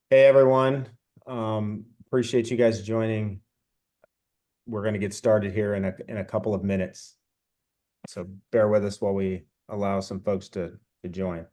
Hey everyone, appreciate you guys joining. We're going to get started here in a couple of minutes, so bear with us while we allow some folks to join.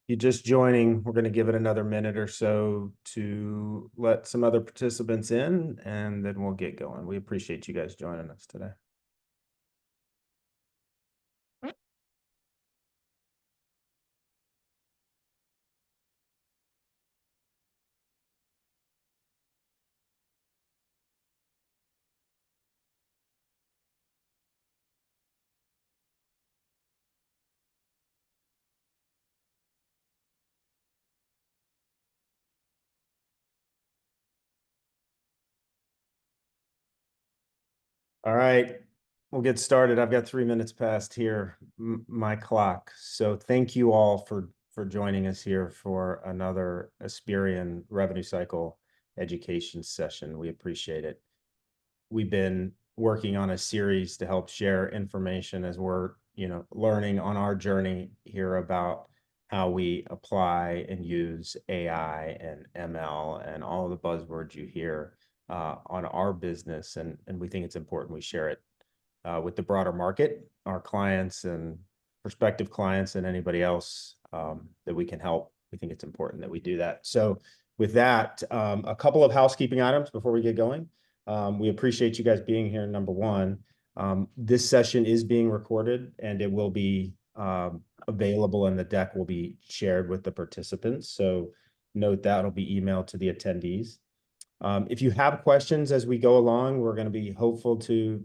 You just joining, we're going to give it another minute or so to let some other participants in, and then we'll get going. We appreciate you guys joining us today. All right, we'll get started. I've got 3 minutes past here, my clock. So thank you all for joining us here for another Asperian revenue cycle education session. We appreciate it. We've been working on a series to help share information as we're, learning on our journey here about how we apply and use AI and ML and all of the buzzwords you hear on our business. And we think it's important we share it with the broader market, our clients and prospective clients, and anybody else that we can help. We think it's important that we do that. So with that, a couple of housekeeping items before we get going. We appreciate you guys being here, number one. This session is being recorded and it will be available, and the deck will be shared with the participants. So note that it'll be emailed to the attendees. If you have questions as we go along, we're going to be hopeful to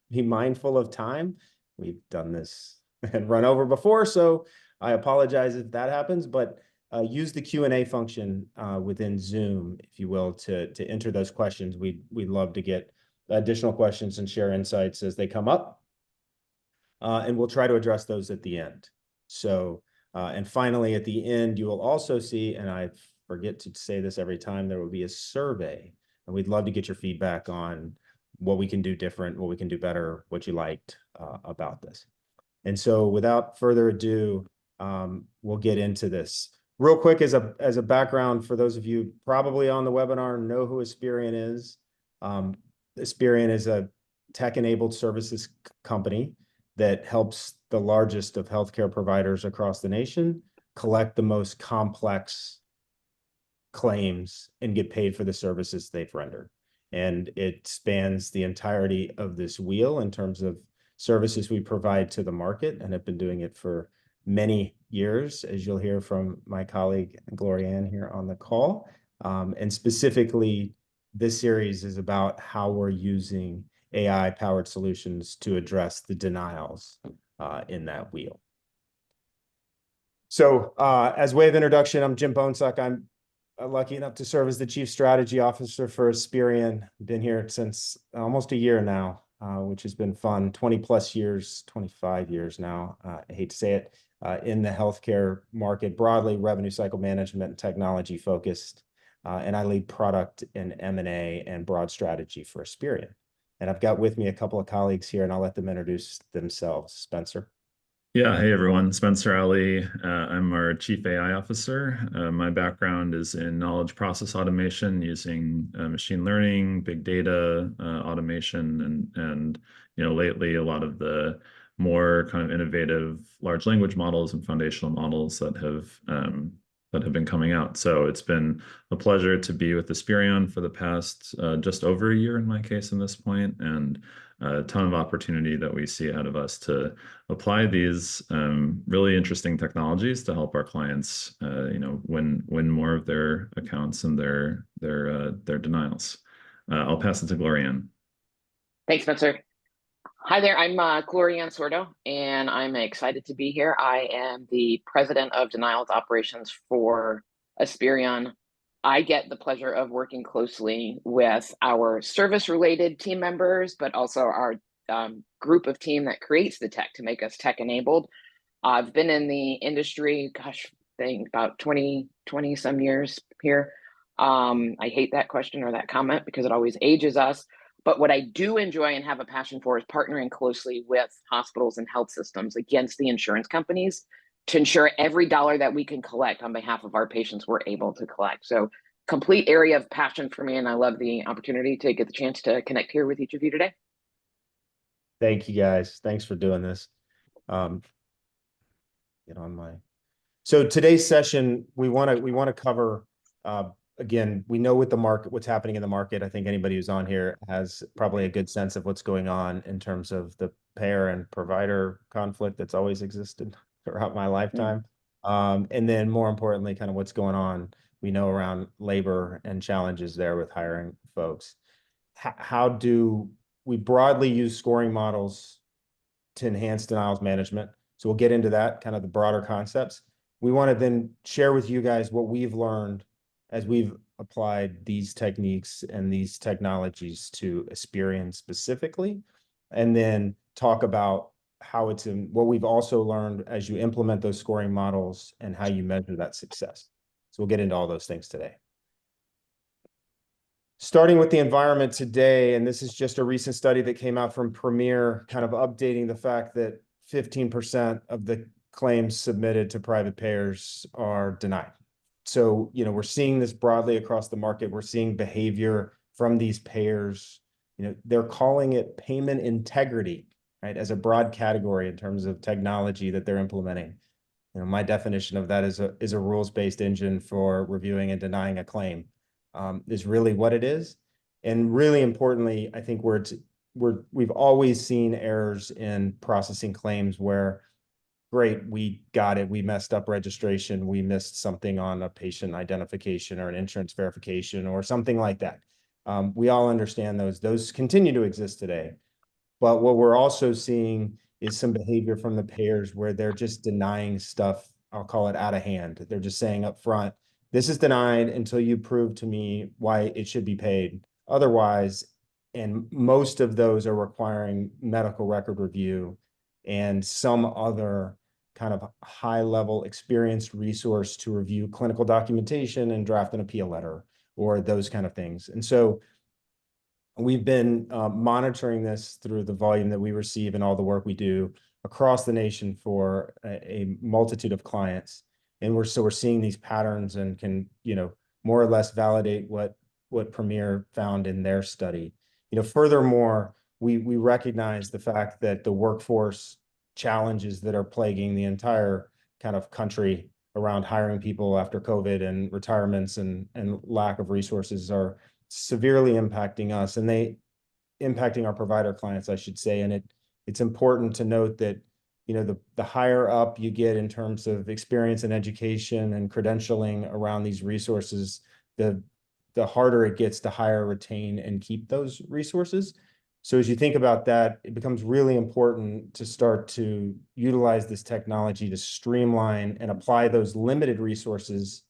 be mindful of time. We've done this and run over before, so I apologize if that happens, but use the Q&A function within Zoom, if you will, to enter those questions. We'd love to get additional questions and share insights as they come up. And we'll try to address those at the end. So, and finally, at the end, you will also see, and I forget to say this every time, there will be a survey, and we'd love to get your feedback on what we can do different, what we can do better, what you liked about this. And so without further ado, we'll get into this. Real quick, as a background, for those of you probably on the webinar know who Asperian is. Asperian is a tech-enabled services company that helps the largest of healthcare providers across the nation collect the most complex claims and get paid for the services they've rendered. And it spans the entirety of this wheel in terms of services we provide to the market, and have been doing it for many years, as you'll hear from my colleague Glorianne here on the call. And specifically, this series is about how we're using AI-powered solutions to address the denials in that wheel. So as way of introduction, I'm Jim Bonesuck. I'm lucky enough to serve as the Chief Strategy Officer for Asperian. Been here since almost a year now, which has been fun. 20 plus years, 25 years now, I hate to say it, in the healthcare market, broadly revenue cycle management and technology focused. And I lead product and M&A and broad strategy for Asperian. And I've got with me a couple of colleagues here, and I'll let them introduce themselves. Spencer. Yeah, hey everyone, Spencer Ali. I'm our Chief AI Officer. My background is in knowledge process automation using machine learning, big data, automation, and lately a lot of the more kind of innovative large language models and foundational models that have that have been coming out. So it's been a pleasure to be with Asperion for the past just over a year in my case in this point, and a ton of opportunity that we see ahead of us to apply these really interesting technologies to help our clients, win more of their accounts and their denials. I'll pass it to Glorianne. Thanks, Spencer. Hi there, I'm Glorianne Sordo, and I'm excited to be here. I am the president of denials operations for Asperion. I get the pleasure of working closely with our service-related team members, but also our group of team that creates the tech to make us tech-enabled. I've been in the industry, gosh, I think about 20 some years here. I hate that question or that comment because it always ages us. But what I do enjoy and have a passion for is partnering closely with hospitals and health systems against the insurance companies to ensure every dollar that we can collect on behalf of our patients, we're able to collect. So complete area of passion for me, and I love the opportunity to get the chance to connect here with each of you today. Thank you guys. Thanks for doing this. Get on my So today's session, we want to cover again, we know what the market, what's happening in the market. I think anybody who's on here has probably a good sense of what's going on in terms of the payer and provider conflict that's always existed throughout my lifetime. And then more importantly, kind of what's going on, we know around labor and challenges there with hiring folks. How do we broadly use scoring models to enhance denials management? So we'll get into that, kind of the broader concepts. We want to then share with you guys what we've learned as we've applied these techniques and these technologies to Asperion specifically, and then talk about how it's in what we've also learned as you implement those scoring models and how you measure that success. So we'll get into all those things today. Starting with the environment today, and this is just a recent study that came out from Premier, kind of updating the fact that 15% of the claims submitted to private payers are denied. So, we're seeing this broadly across the market. We're seeing behavior from these payers. They're calling it payment integrity, right, as a broad category in terms of technology that they're implementing. My definition of that is a rules-based engine for reviewing and denying a claim, is really what it is. And really importantly, I think we've always seen errors in processing claims where, great, we got it, we messed up registration, we missed something on a patient identification or an insurance verification or something like that. We all understand those continue to exist today. But what we're also seeing is some behavior from the payers where they're just denying stuff, I'll call it out of hand. They're just saying up front, this is denied until you prove to me why it should be paid. Otherwise, and most of those are requiring medical record review and some other kind of high-level experienced resource to review clinical documentation and draft an appeal letter or those kind of things. And so we've been monitoring this through the volume that we receive and all the work we do across the nation for a multitude of clients. And we're seeing these patterns and can, more or less validate what Premier found in their study. Furthermore, we recognize the fact that the workforce challenges that are plaguing the entire kind of country around hiring people after COVID and retirements and lack of resources are severely impacting us, and they impacting our provider clients, I should say. And it's important to note that, the higher up you get in terms of experience and education and credentialing around these resources, the harder it gets to hire, retain, and keep those resources. So as you think about that, it becomes really important to start to utilize this technology to streamline and apply those limited resources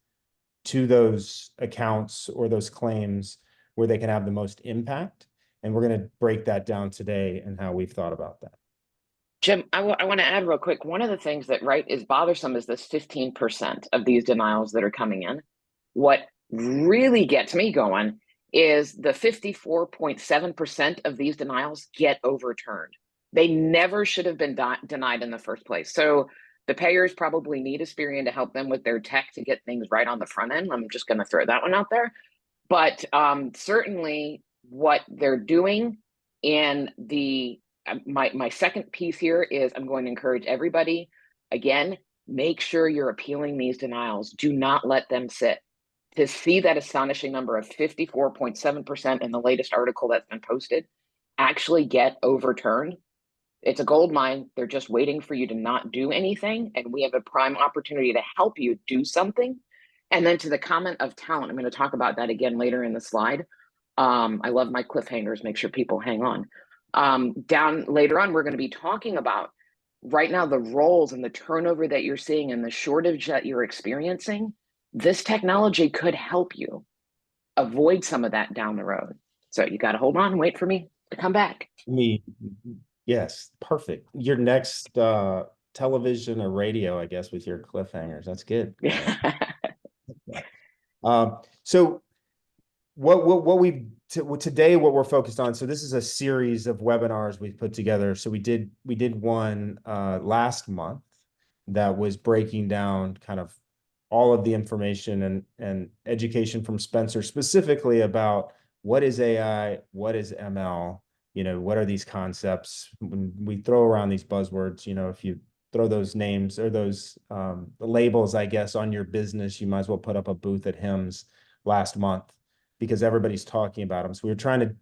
to those accounts or those claims where they can have the most impact. And we're going to break that down today and how we've thought about that. Jim, I want to add real quick. One of the things that is bothersome is this 15% of these denials that are coming in. What really gets me going is the 54.7% of these denials get overturned. They never should have been denied in the first place. So the payers probably need Asperion to help them with their tech to get things right on the front end. I'm just going to throw that one out there. But certainly what they're doing in my second piece here is I'm going to encourage everybody, again, make sure you're appealing these denials. Do not let them sit. To see that astonishing number of 54.7% in the latest article that's been posted actually get overturned, it's a gold mine. They're just waiting for you to not do anything. And we have a prime opportunity to help you do something. And then to the comment of talent, I'm going to talk about that again later in the slide. I love my cliffhangers, make sure people hang on. Down later on, we're going to be talking about right now the roles and the turnover that you're seeing and the shortage that you're experiencing. This technology could help you avoid some of that down the road. So you got to hold on and wait for me to come back. Me, yes, perfect. Your next television or radio, I guess, with your cliffhangers. That's good. So what we've today, what we're focused on, so this is a series of webinars we've put together. So we did one last month that was breaking down kind of all of the information and education from Spencer, specifically about what is AI, what is ML, what are these concepts. When we throw around these buzzwords, if you throw those names or those labels, I guess, on your business, you might as well put up a booth at HIMSS last month, because everybody's talking about them. So we were trying to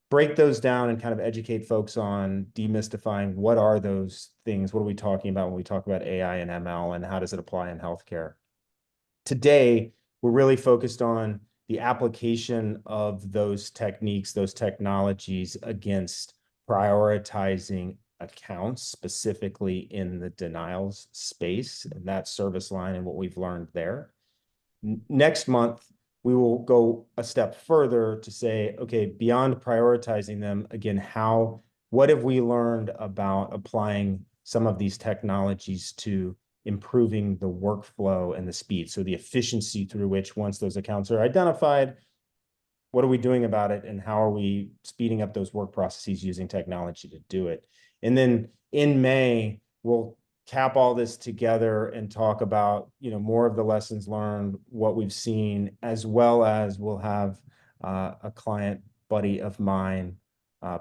break those down and kind of educate folks on demystifying what are those things, what are we talking about when we talk about AI and ML, and how does it apply in healthcare. Today, we're really focused on the application of those techniques, those technologies against prioritizing accounts, specifically in the denials space and that service line and what we've learned there. Next month, we will go a step further to say, okay, beyond prioritizing them, again, what have we learned about applying some of these technologies to improving the workflow and the speed? So the efficiency through which, once those accounts are identified, what are we doing about it, and how are we speeding up those work processes using technology to do it? And then in May, we'll cap all this together and talk about, more of the lessons learned, what we've seen, as well as we'll have a client buddy of mine,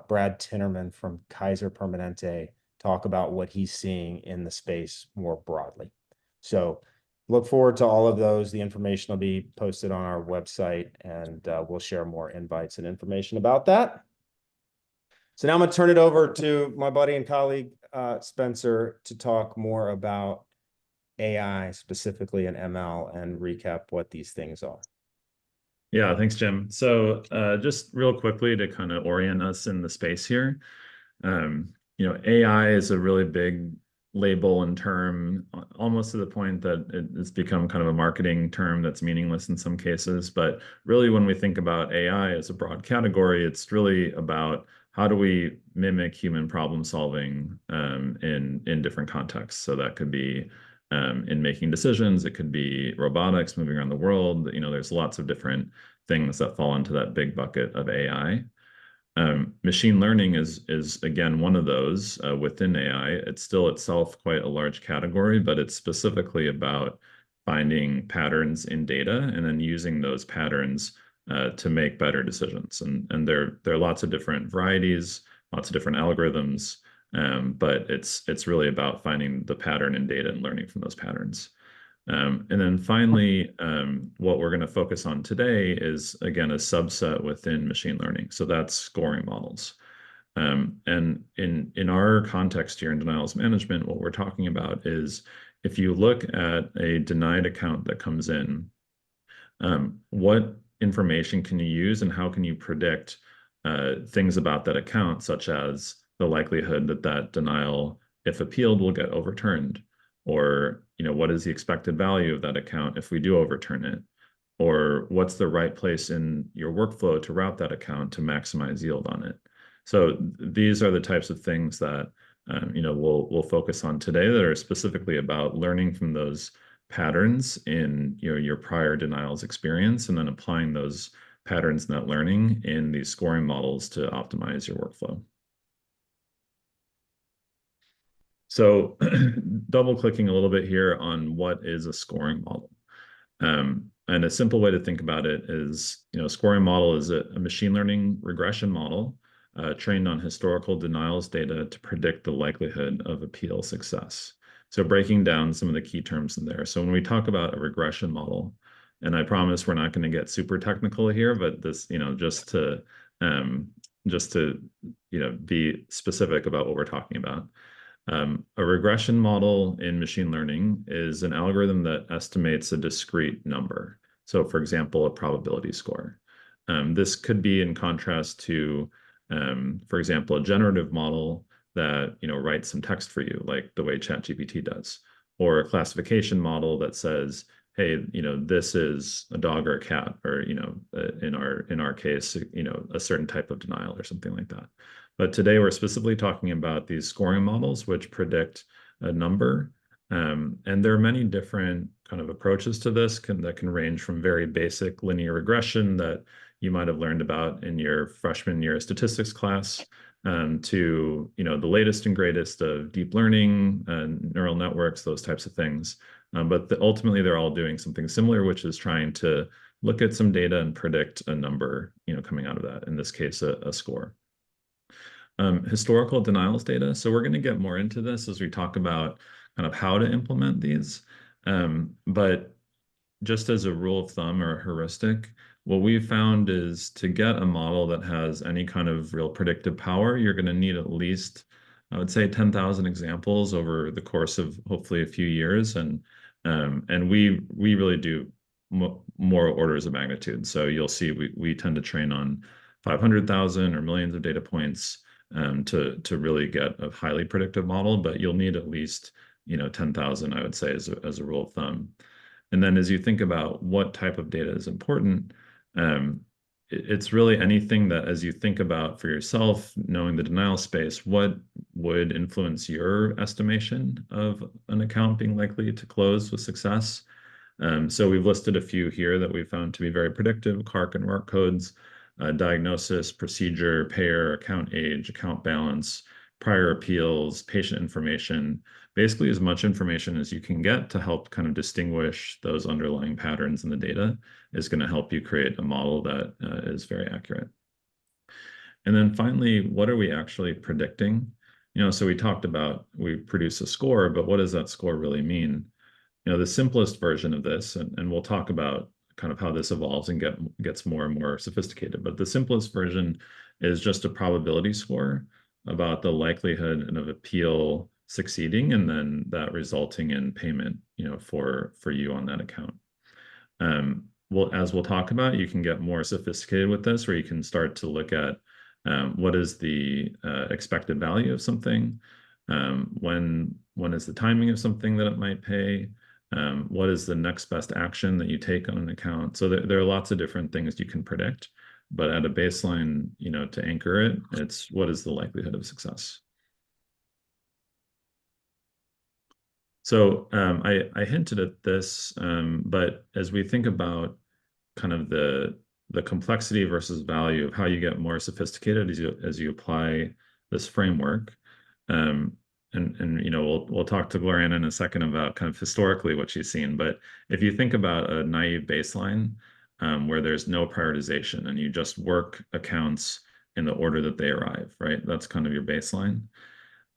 Brad Tinnerman from Kaiser Permanente, talk about what he's seeing in the space more broadly. So look forward to all of those. The information will be posted on our website, and we'll share more invites and information about that. So now I'm going to turn it over to my buddy and colleague, Spencer, to talk more about AI specifically and ML and recap what these things are. Yeah, thanks, Jim. So just real quickly to kind of orient us in the space here, AI is a really big label and term, almost to the point that it's become kind of a marketing term that's meaningless in some cases. But really, when we think about AI as a broad category, it's really about how do we mimic human problem solving in different contexts. So that could be in making decisions, it could be robotics moving around the world. There's lots of different things that fall into that big bucket of AI. Machine learning is again one of those within AI. It's still itself quite a large category, but it's specifically about finding patterns in data and then using those patterns to make better decisions. And there are lots of different varieties, lots of different algorithms, but it's really about finding the pattern in data and learning from those patterns. And then finally, what we're going to focus on today is, again, a subset within machine learning. So that's scoring models. And in our context here in denials management, what we're talking about is if you look at a denied account that comes in, what information can you use and how can you predict things about that account, such as the likelihood that that denial, if appealed, will get overturned? Or, what is the expected value of that account if we do overturn it? Or what's the right place in your workflow to route that account to maximize yield on it? So these are the types of things that we'll focus on today that are specifically about learning from those patterns in your prior denials experience, and then applying those patterns and that learning in these scoring models to optimize your workflow. So double clicking a little bit here on what is a scoring model. And a simple way to think about it is, a scoring model is a machine learning regression model trained on historical denials data to predict the likelihood of appeal success. So breaking down some of the key terms in there. So when we talk about a regression model, and I promise we're not going to get super technical here, but this, um, just to, be specific about what we're talking about. A regression model in machine learning is an algorithm that estimates a discrete number. So, for example, a probability score. This could be in contrast to, for example, a generative model that writes some text for you, like the way ChatGPT does, or a classification model that says, "Hey, this is a dog or a cat," or in our case, a certain type of denial or something like that. But today we're specifically talking about these scoring models, which predict a number. And there are many different kind of approaches to this that can range from very basic linear regression that you might have learned about in your freshman year statistics class, to the latest and greatest of deep learning and neural networks, those types of things. But ultimately, they're all doing something similar, which is trying to look at some data and predict a number, coming out of that. In this case, a score. Historical denials data. So we're going to get more into this as we talk about kind of how to implement these. But just as a rule of thumb or a heuristic, what we've found is to get a model that has any kind of real predictive power, you're going to need at least, I would say, 10,000 examples over the course of hopefully a few years. And we really do more orders of magnitude. So you'll see we tend to train on 500,000 or millions of data points, to really get a highly predictive model, but you'll need at least 10,000, I would say, as a rule of thumb. And then as you think about what type of data is important, it's really anything that, as you think about for yourself, knowing the denial space, what would influence your estimation of an account being likely to close with success. So we've listed a few here that we found to be very predictive: CARC and WARC codes, diagnosis, procedure, payer, account age, account balance, prior appeals, patient information, basically as much information as you can get to help kind of distinguish those underlying patterns in the data is going to help you create a model that is very accurate. And then finally, what are we actually predicting? So we talked about we produce a score, but what does that score really mean? The simplest version of this, and we'll talk about kind of how this evolves and gets more and more sophisticated, but the simplest version is just a probability score about the likelihood of appeal succeeding and then that resulting in payment, for you on that account. Well, as we'll talk about, you can get more sophisticated with this, where you can start to look at what is the expected value of something, when is the timing of something that it might pay, what is the next best action that you take on an account. So there are lots of different things you can predict, but at a baseline, to anchor it, it's what is the likelihood of success. So I hinted at this, but as we think about kind of the complexity versus value of how you get more sophisticated as you apply this framework, and we'll talk to Gloriana in a second about kind of historically what she's seen. But if you think about a naive baseline, where there's no prioritization and you just work accounts in the order that they arrive, right? That's kind of your baseline.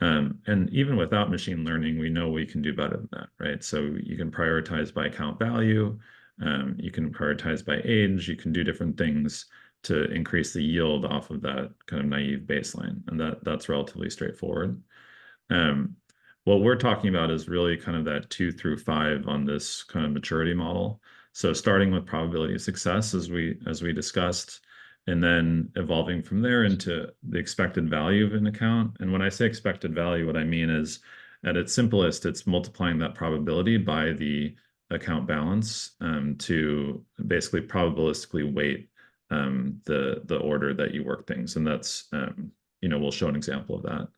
And even without machine learning, we know we can do better than that, right? So you can prioritize by account value, you can prioritize by age, you can do different things to increase the yield off of that kind of naive baseline, and that's relatively straightforward. Um, what we're talking about is really kind of that 2 through 5 on this kind of maturity model. So starting with probability of success, as we discussed, and then evolving from there into the expected value of an account. And when I say expected value, what I mean is, at its simplest, it's multiplying that probability by the account balance, to basically probabilistically weight the order that you work things. And that's, we'll show an example of that.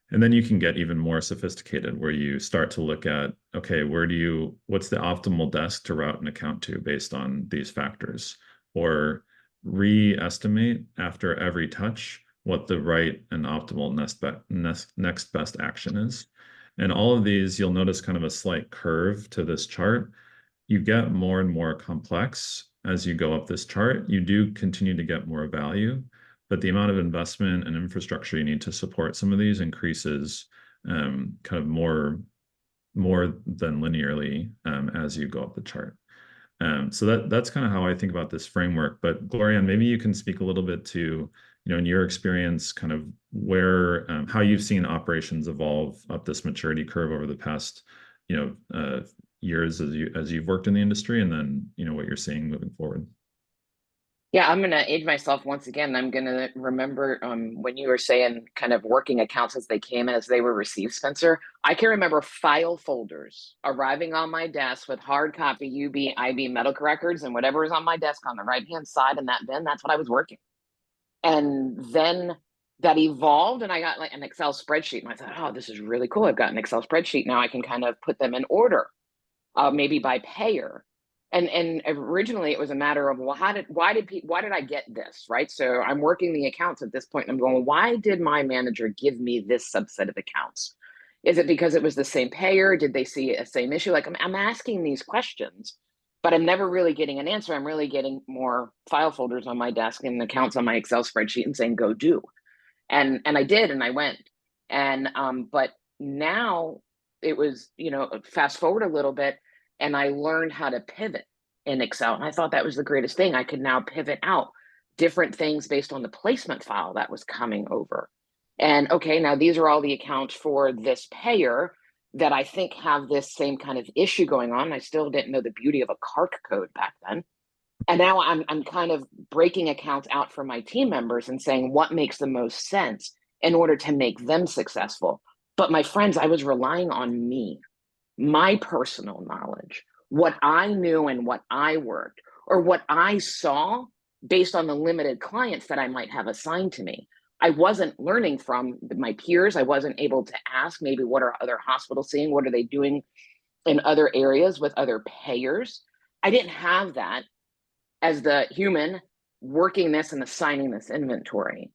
And then you can get even more sophisticated, where you start to look at, okay, what's the optimal desk to route an account to based on these factors? Or re-estimate after every touch what the right and optimal next best action is. And all of these, you'll notice kind of a slight curve to this chart. You get more and more complex as you go up this chart. You do continue to get more value, but the amount of investment and infrastructure you need to support some of these increases, kind of more more than linearly as you go up the chart. So that's kind of how I think about this framework. But Gloria, maybe you can speak a little bit to, in your experience, kind of where how you've seen operations evolve up this maturity curve over the past, years as you've worked in the industry, and then what you're seeing moving forward. Yeah, I'm gonna age myself once again. I'm gonna remember when you were saying kind of working accounts as they came and as they were received, Spencer. I can remember file folders arriving on my desk with hard copy UB, IB medical records and whatever was on my desk on the right-hand side in that bin, that's what I was working. And then that evolved and I got like an Excel spreadsheet and I thought, oh, this is really cool. I've got an Excel spreadsheet. Now I can kind of put them in order, maybe by payer. And originally it was a matter of, well, why did I get this, right? So I'm working the accounts at this point and I'm going, why did my manager give me this subset of accounts? Is it because it was the same payer? Did they see a same issue? Like I'm asking these questions, but I'm never really getting an answer. I'm really getting more file folders on my desk and accounts on my Excel spreadsheet and saying, go do. And I did, and I went. And but now it was, fast forward a little bit, and I learned how to pivot in Excel. And I thought that was the greatest thing. I could now pivot out different things based on the placement file that was coming over. And okay, now these are all the accounts for this payer that I think have this same kind of issue going on. I still didn't know the beauty of a CARC code back then. And now I'm kind of breaking accounts out for my team members and saying what makes the most sense in order to make them successful. But my friends, I was relying on me, my personal knowledge, what I knew and what I worked, or what I saw based on the limited clients that I might have assigned to me. I wasn't learning from my peers. I wasn't able to ask maybe what are other hospitals seeing? What are they doing in other areas with other payers? I didn't have that as the human working this and assigning this inventory.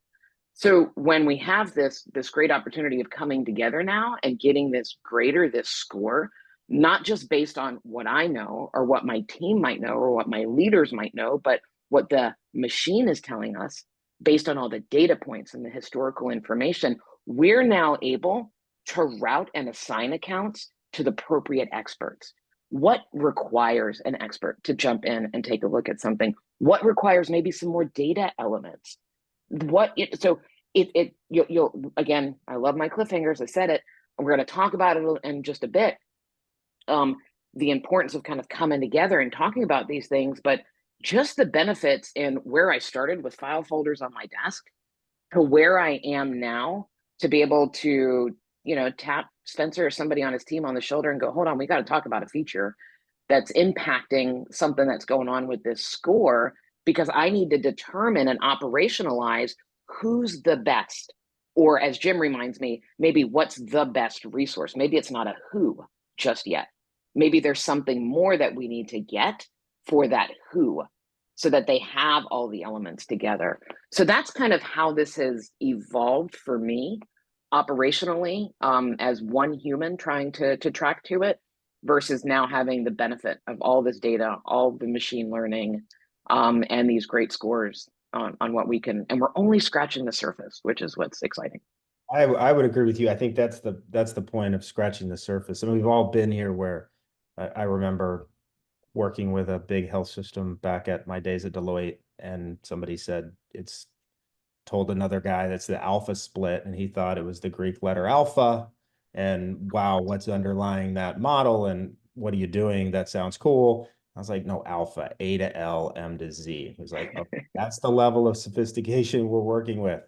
So when we have this great opportunity of coming together now and getting this score, not just based on what I know or what my team might know or what my leaders might know, but what the machine is telling us based on all the data points and the historical information, we're now able to route and assign accounts to the appropriate experts. What requires an expert to jump in and take a look at something? What requires maybe some more data elements? You'll again, I love my cliffhangers. I said it. We're going to talk about it in just a bit. The importance of kind of coming together and talking about these things, but just the benefits and where I started with file folders on my desk to where I am now to be able to, tap Spencer or somebody on his team on the shoulder and go, hold on, we got to talk about a feature that's impacting something that's going on with this score because I need to determine and operationalize who's the best. Or as Jim reminds me, maybe what's the best resource. Maybe it's not a who just yet. Maybe there's something more that we need to get for that who so that they have all the elements together. So that's kind of how this has evolved for me operationally, as one human trying to track to it versus now having the benefit of all this data, all the machine learning, and these great scores on what we can, and we're only scratching the surface, which is what's exciting. I would agree with you. I think that's the point of scratching the surface. I mean, we've all been here where I remember working with a big health system back at my days at Deloitte, and somebody said it's told another guy that's the alpha split, and he thought it was the Greek letter alpha. And wow, what's underlying that model? And what are you doing? That sounds cool. I was like, no, alpha, A to L, M to Z. He was like, oh, that's the level of sophistication we're working with.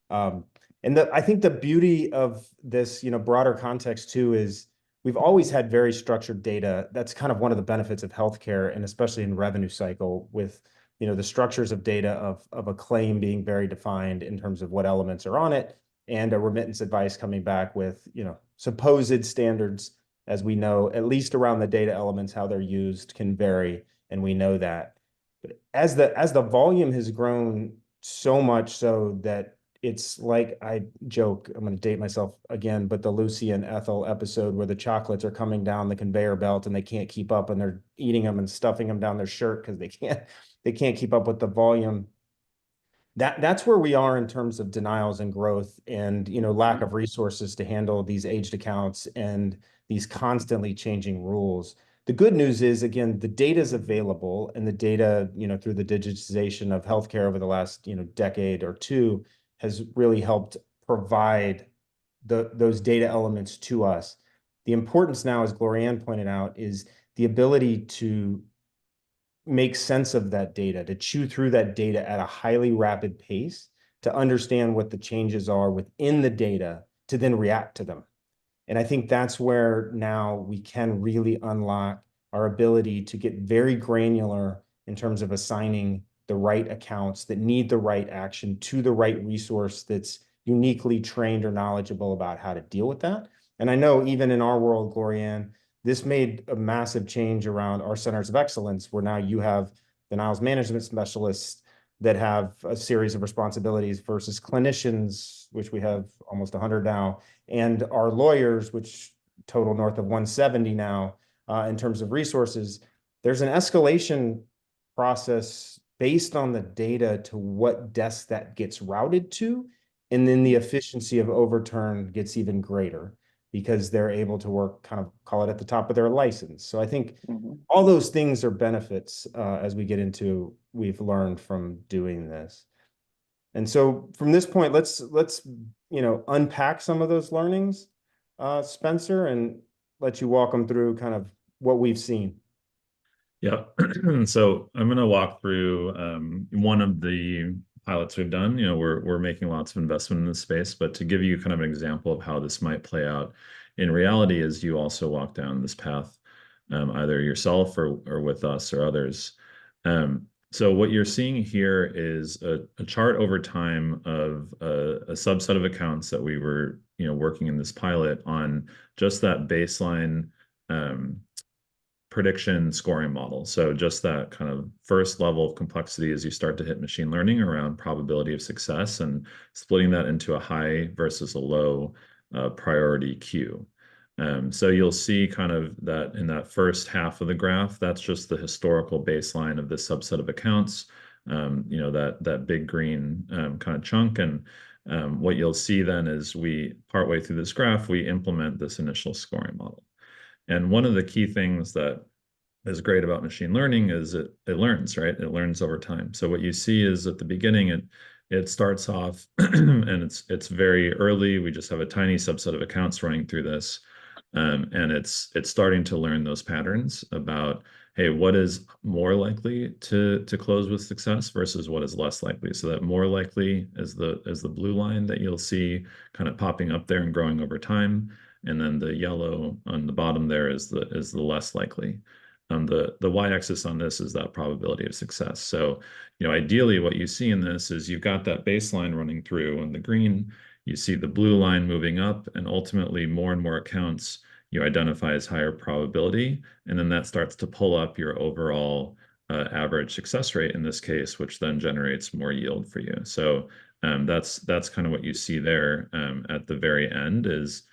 And I think the beauty of this, broader context too, is we've always had very structured data. That's kind of one of the benefits of healthcare, and especially in revenue cycle with the structures of data of a claim being very defined in terms of what elements are on it, and a remittance advice coming back with supposed standards, as we know, at least around the data elements, how they're used can vary, and we know that. But as the volume has grown so much so that it's like, I joke, I'm going to date myself again, but the Lucy and Ethel episode where the chocolates are coming down the conveyor belt and they can't keep up and they're eating them and stuffing them down their shirt because they can't keep up with the volume. that's where we are in terms of denials and growth and, lack Mhm. of resources to handle these aged accounts and these constantly changing rules. The good news is, again, the data is available, and the data, through the digitization of healthcare over the last, decade or two, has really helped provide those data elements to us. The importance now, as Glorianne pointed out, is the ability to make sense of that data, to chew through that data at a highly rapid pace, to understand what the changes are within the data, to then react to them. And I think that's where now we can really unlock our ability to get very granular in terms of assigning the right accounts that need the right action to the right resource that's uniquely trained or knowledgeable about how to deal with that. And I know even in our world, Glorianne, this made a massive change around our centers of excellence, where now you have the Niles management specialists that have a series of responsibilities versus clinicians, which we have almost 100 now, and our lawyers, which total north of 170 now, in terms of resources. There's an escalation process based on the data to what desk that gets routed to. And then the efficiency of overturn gets even greater because they're able to work, kind of call it, at the top of their license. So I think Mhm. all those things are benefits, as we get into, we've learned from doing this. And so from this point, let's unpack some of those learnings, Spencer, and let you walk them through kind of what we've seen. Yeah. So I'm going to walk through one of the pilots we've done. We're making lots of investment in this space, but to give you kind of an example of how this might play out in reality, as you also walk down this path, either yourself or with us or others. So what you're seeing here is a chart over time of a subset of accounts that we were, working in this pilot on just that baseline. Prediction scoring model. So just that kind of first level of complexity as you start to hit machine learning around probability of success and splitting that into a high versus a low priority queue. So you'll see kind of that in that first half of the graph, that's just the historical baseline of this subset of accounts, that big green kind of chunk. And what you'll see then is partway through this graph, we implement this initial scoring model. And one of the key things that is great about machine learning is it learns, right? It learns over time. So what you see is at the beginning, it starts off and it's very early. We just have a tiny subset of accounts running through this. And it's starting to learn those patterns about, hey, what is more likely to close with success versus what is less likely. So that more likely is the blue line that you'll see kind of popping up there and growing over time. And then the yellow on the bottom there is the less likely. The y-axis on this is that probability of success. So, ideally what you see in this is you've got that baseline running through and the green, you see the blue line moving up, and ultimately more and more accounts you identify as higher probability. And then that starts to pull up your overall average success rate in this case, which then generates more yield for you. So that's kind of what you see there at the very end is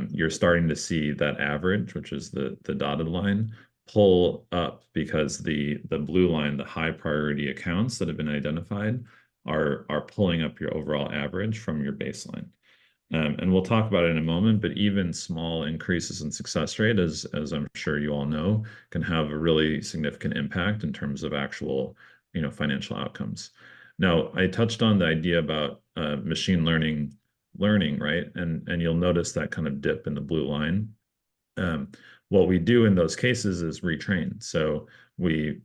you're starting to see that average, which is the dotted line, pull up because the blue line, the high priority accounts that have been identified, are pulling up your overall average from your baseline. And we'll talk about it in a moment, but even small increases in success rate, as I'm sure you all know, can have a really significant impact in terms of actual, financial outcomes. Now, I touched on the idea about machine learning, right? And you'll notice that kind of dip in the blue line. What we do in those cases is retrain. So we,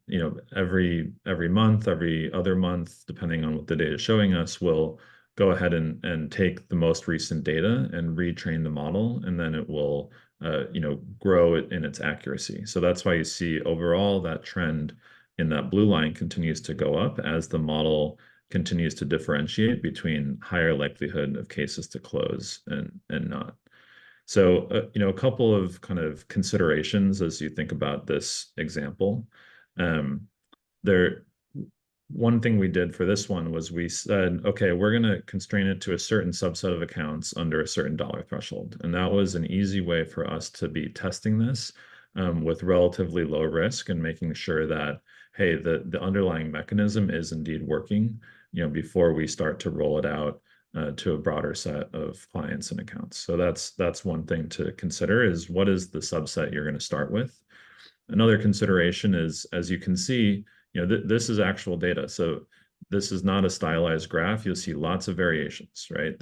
every month, every other month, depending on what the data is showing us, we'll go ahead and take the most recent data and retrain the model, and then it will, grow it in its accuracy. So that's why you see overall that trend in that blue line continues to go up as the model continues to differentiate between higher likelihood of cases to close and not. So, a couple of kind of considerations as you think about this example. Um, there, one thing we did for this one was we said, okay, we're going to constrain it to a certain subset of accounts under a certain dollar threshold. And that was an easy way for us to be testing this with relatively low risk and making sure that, hey, the underlying mechanism is indeed working. before we start to roll it out to a broader set of clients and accounts. So that's one thing to consider, is what is the subset you're going to start with. Another consideration is, as you can see, this is actual data. So this is not a stylized graph. You'll see lots of variations, right?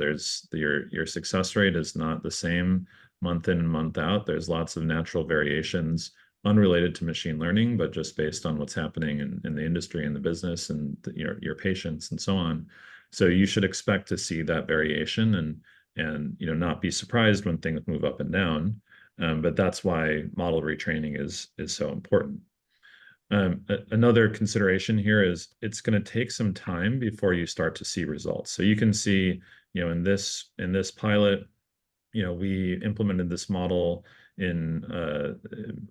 Your success rate is not the same month in and month out. There's lots of natural variations unrelated to machine learning, but just based on what's happening in the industry and the business and your patients and so on. So you should expect to see that variation and not be surprised when things move up and down. But that's why model retraining is so important. Another consideration here is it's going to take some time before you start to see results. So you can see, in this pilot, we implemented this model in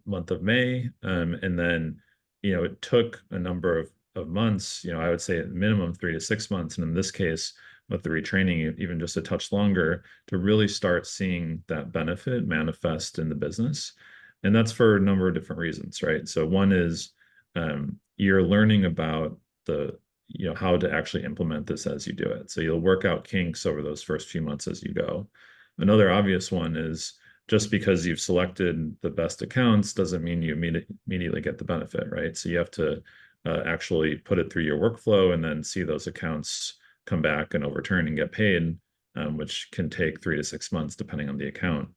month of May, and then it took a number of months. I would say at minimum 3 to 6 months, and in this case, with the retraining, even just a touch longer, to really start seeing that benefit manifest in the business. And that's for a number of different reasons, right? So one is you're learning about how to actually implement this as you do it. So you'll work out kinks over those first few months as you go. Another obvious one is, just because you've selected the best accounts doesn't mean you immediately get the benefit, right? So you have to actually put it through your workflow and then see those accounts come back and overturn and get paid, which can take 3 to 6 months depending on the account.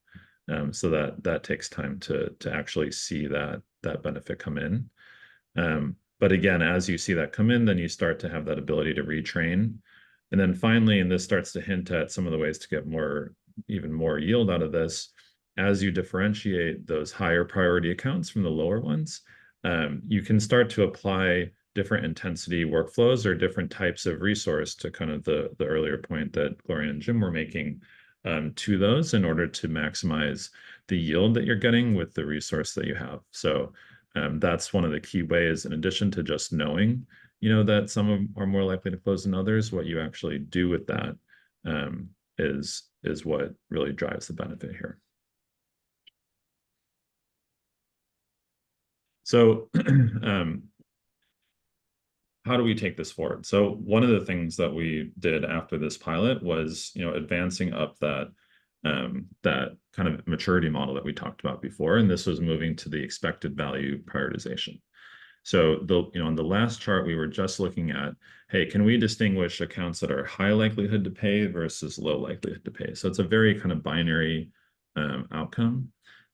So that takes time to actually see that benefit come in. But again, as you see that come in, then you start to have that ability to retrain. And then finally, and this starts to hint at some of the ways to get even more yield out of this, as you differentiate those higher priority accounts from the lower ones, you can start to apply different intensity workflows or different types of resource, to kind of the earlier point that Gloria and Jim were making, to those, in order to maximize the yield that you're getting with the resource that you have. So that's one of the key ways, in addition to just knowing, that some are more likely to close than others. What you actually do with that is what really drives the benefit here. So how do we take this forward? So one of the things that we did after this pilot was, advancing up that kind of maturity model that we talked about before, and this was moving to the expected value prioritization. So on the last chart, we were just looking at, hey, can we distinguish accounts that are high likelihood to pay versus low likelihood to pay? So it's a very kind of binary outcome.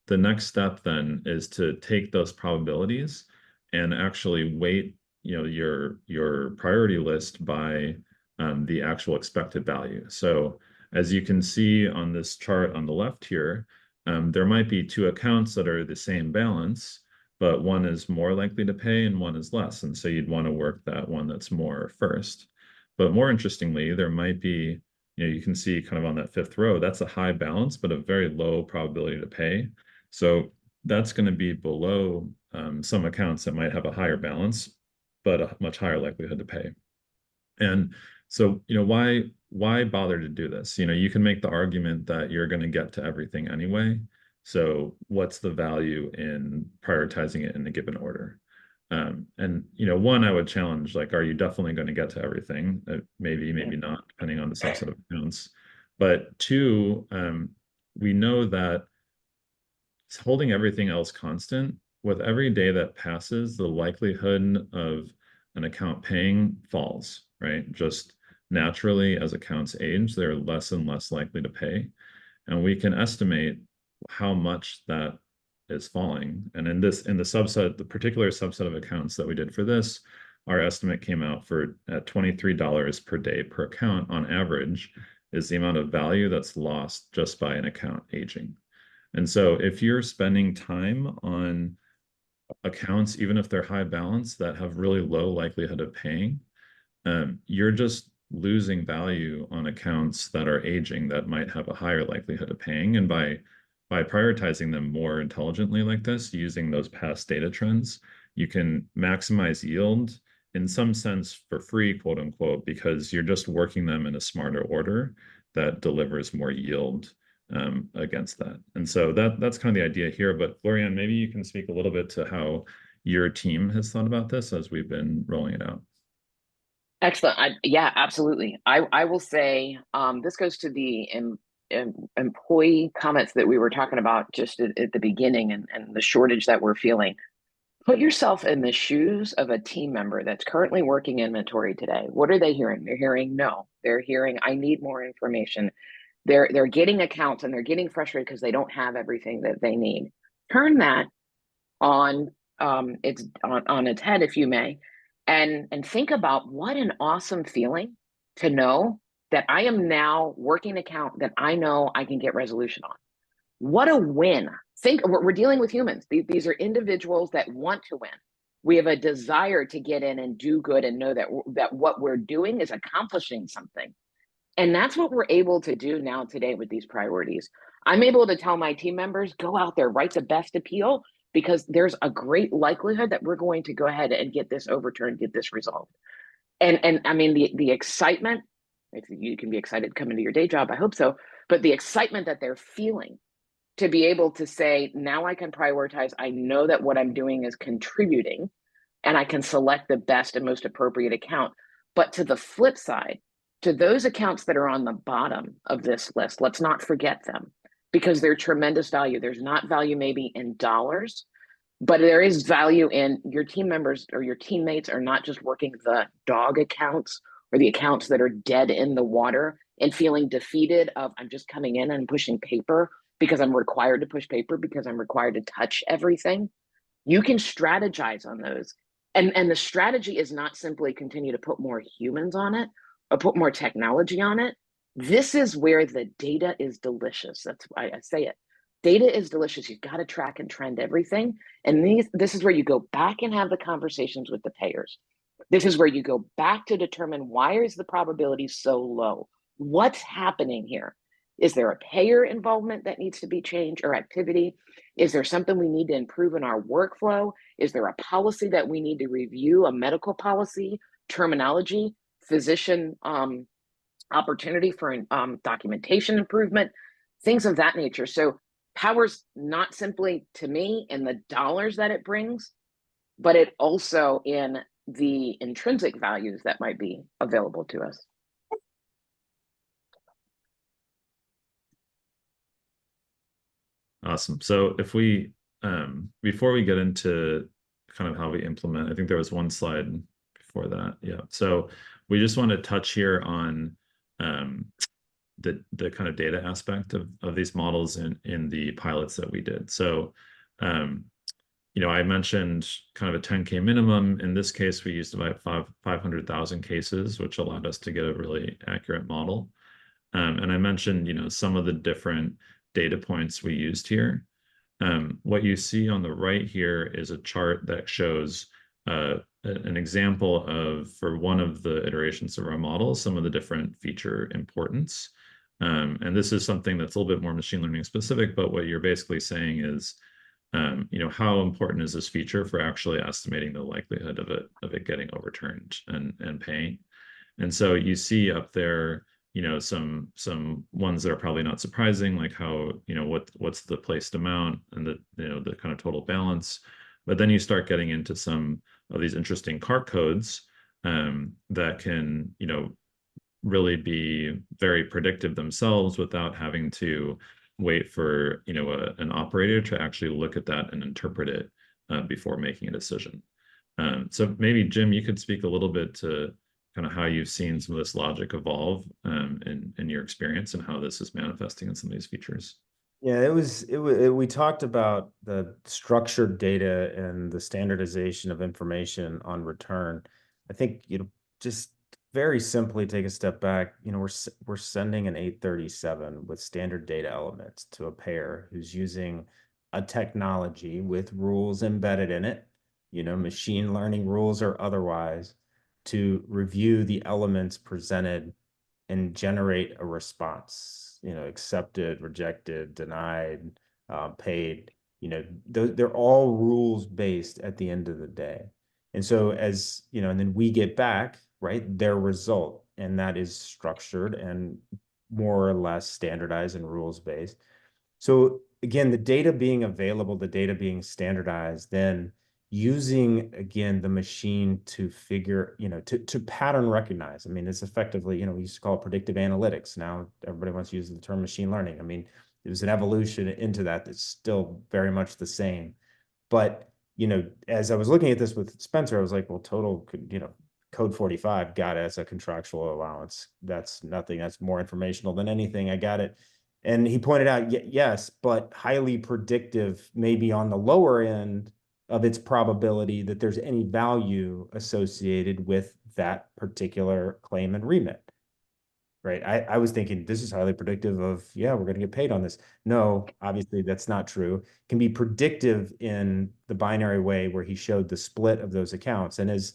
The next step then is to take those probabilities and actually weight, your priority list by the actual expected value. So as you can see on this chart on the left here, there might be two accounts that are the same balance, but one is more likely to pay and one is less. And so you'd want to work that one that's more first. But more interestingly, there might be, you can see kind of on that fifth row, that's a high balance, but a very low probability to pay. So that's going to be below some accounts that might have a higher balance, but a much higher likelihood to pay. And so, why bother to do this? You can make the argument that you're going to get to everything anyway. So what's the value in prioritizing it in a given order? And one, I would challenge, like, are you definitely going to get to everything? Maybe not, depending on the subset of accounts. But two, we know that holding everything else constant, with every day that passes, the likelihood of an account paying falls, right? Just naturally, as accounts age, they're less and less likely to pay. And we can estimate how much that is falling. And in the particular subset of accounts that we did for this, our estimate came out at $23 per day per account on average, is the amount of value that's lost just by an account aging. And so if you're spending time on accounts, even if they're high balance, that have really low likelihood of paying, you're just losing value on accounts that are aging that might have a higher likelihood of paying. And by prioritizing them more intelligently like this, using those past data trends, you can maximize yield in some sense for free, quote unquote, because you're just working them in a smarter order that delivers more yield against that. And so that's kind of the idea here. But Florian, maybe you can speak a little bit to how your team has thought about this as we've been rolling it out. Excellent. Yeah, absolutely. I will say this goes to the employee comments that we were talking about just at the beginning, and the shortage that we're feeling. Put yourself in the shoes of a team member that's currently working inventory today. What are they hearing? They're hearing no. They're hearing I need more information. They're getting accounts and they're getting frustrated because they don't have everything that they need. Turn that on its on its head, if you may, and think about what an awesome feeling to know that I am now working account that I know I can get resolution on. What a win. Think we're dealing with humans. These are individuals that want to win. We have a desire to get in and do good and know that what we're doing is accomplishing something. And that's what we're able to do now today with these priorities. I'm able to tell my team members, go out there, write the best appeal, because there's a great likelihood that we're going to go ahead and get this overturned, get this resolved. And I mean the excitement, if you can be excited coming to your day job, I hope so, but the excitement that they're feeling to be able to say, now I can prioritize. I know that what I'm doing is contributing and I can select the best and most appropriate account. But to the flip side, to those accounts that are on the bottom of this list, let's not forget them because they're tremendous value. There's not value maybe in dollars, but there is value in your team members or your teammates are not just working the dog accounts or the accounts that are dead in the water and feeling defeated of I'm just coming in and pushing paper because I'm required to push paper because I'm required to touch everything. You can strategize on those. And the strategy is not simply continue to put more humans on it or put more technology on it. This is where the data is delicious. That's why I say it. Data is delicious. You've got to track and trend everything. And this is where you go back and have the conversations with the payers. This is where you go back to determine why is the probability so low? What's happening here? Is there a payer involvement that needs to be changed or activity? Is there something we need to improve in our workflow? Is there a policy that we need to review, a medical policy, terminology, physician opportunity for documentation improvement, things of that nature? So power's not simply to me in the dollars that it brings, but it also in the intrinsic values that might be available to us. Awesome. So if we, before we get into kind of how we implement, I think there was one slide before that. Yeah. So we just want to touch here on the kind of data aspect of these models in the pilots that we did. So, I mentioned kind of a 10K minimum. In this case, we used about 500,000 cases, which allowed us to get a really accurate model. And I mentioned, some of the different data points we used here. What you see on the right here is a chart that shows an example of, for one of the iterations of our model, some of the different feature importance. And this is something that's a little bit more machine learning specific, but what you're basically saying is, how important is this feature for actually estimating the likelihood of it getting overturned and paying? And so you see up there, some ones that are probably not surprising, like how, what's the placed amount and the kind of total balance. But then you start getting into some of these interesting CARC codes that can, really be very predictive themselves without having to wait for, an operator to actually look at that and interpret it before making a decision. So maybe Jim, you could speak a little bit to kind of how you've seen some of this logic evolve in your experience and how this is manifesting in some of these features. Yeah, we talked about the structured data and the standardization of information on return. I think, just very simply take a step back, we're sending an 837 with standard data elements to a payer who's using a technology with rules embedded in it, machine learning rules or otherwise, to review the elements presented and generate a response, accepted, rejected, denied, paid. They're all rules based at the end of the day. And so and then we get back, right, their result, and that is structured and more or less standardized and rules based. So again, the data being available, the data being standardized, then using again the machine to figure, to pattern recognize. I mean, it's effectively, we used to call it predictive analytics. Now everybody wants to use the term machine learning. I mean, it was an evolution into that that's still very much the same. But, as I was looking at this with Spencer, I was like, well, total, code 45 got it as a contractual allowance. That's nothing. That's more informational than anything. I got it. And he pointed out, yes, but highly predictive, maybe on the lower end of its probability that there's any value associated with that particular claim and remit. Right. I was thinking this is highly predictive of, yeah, we're going to get paid on this. No, obviously that's not true. It can be predictive in the binary way where he showed the split of those accounts. And as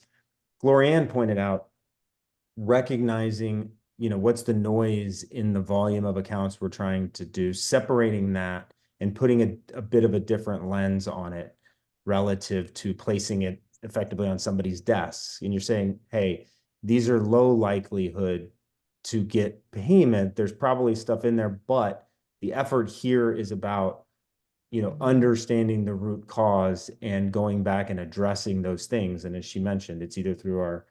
Glorianne pointed out, recognizing, what's the noise in the volume of accounts we're trying to do, separating that and putting a bit of a different lens on it relative to placing it effectively on somebody's desk. And you're saying, hey, these are low likelihood to get payment. There's probably stuff in there, but the effort here is about, understanding the root cause and going back and addressing those things. And as she mentioned, it's either through our